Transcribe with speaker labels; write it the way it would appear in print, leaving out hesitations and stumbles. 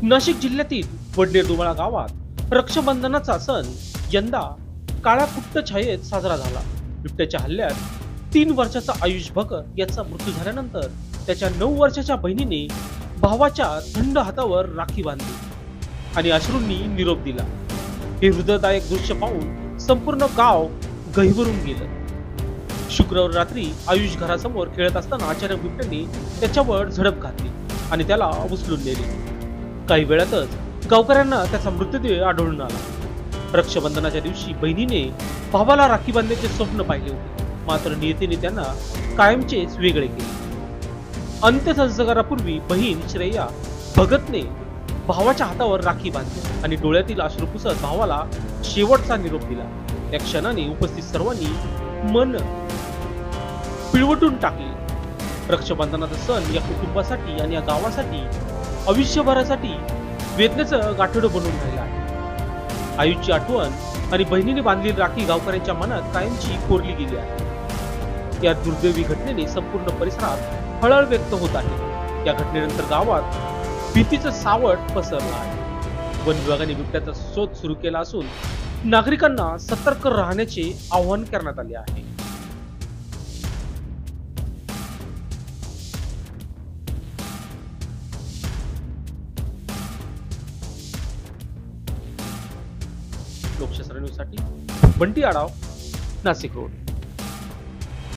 Speaker 1: नाशिक जिल्ह्यातील वडनेर गावात रक्षाबंधनाचा सण यंदा काळ्या कुट्ट छायेत साजरा झाला। बिबट्याच्या हल्ल्यात 3 वर्षाचा आयुष भगत याचा मृत्यू झाल्यानंतर त्याच्या 9 वर्षाच्या बहिणीने भावाच्या थंड हातावर राखी बांधली आणि अश्रूंनी निरोप दिला। हे हृदयदायक दृश्य पाहून संपूर्ण गाव गहिवरून गेलं। शुक्रवार रात्री आयुष घरासमोर खेळत असताना अचानक बिबट्याने त्याच्यावर झडप घातली आणि त्याला उचलून नेले। काही वेळातच गावकऱ्यांना त्याचा मृतदेह आढळून आला। रक्षाबंधनाच्या दिवशी बहिणीने भावाला राखी बांधण्याचे स्वप्न पाहिले होते, मात्र नियतीने त्यांना कायमचेच वेगळे केले। अंत्यसंस्कारापूर्वी बहीण श्रेया भगतने भावाच्या हातावर राखी बांधली आणि डोळ्यातील अश्रू पुसत भावाला शेवटचा निरोप दिला। या क्षणाने उपस्थित सर्वांनी मन पिळवटून टाकले। रक्षाबंधनाचा सण या कुटुंबासाठी आणि या गावासाठी आयुष्यभरासाठी वेदनेचं गाठोडं बनून राहिलं आहे। आयुषची आठवण आणि बहिणीने बांधलेली राखी गावकऱ्यांच्या मनात कायमची कोरली गेली आहे। या दुर्दैवी घटनेने संपूर्ण परिसरात हळहळ व्यक्त होत आहे। या घटनेनंतर गावात भीतीचं सावट पसरलं आहे। वन विभागाने बिबट्याचा शोध सुरू केला असून नागरिकांना सतर्क राहण्याचे आवाहन करण्यात आले आहे। लोकशास्त्र न्यूजसाठी बंटी आढाव, नाशिक रोड।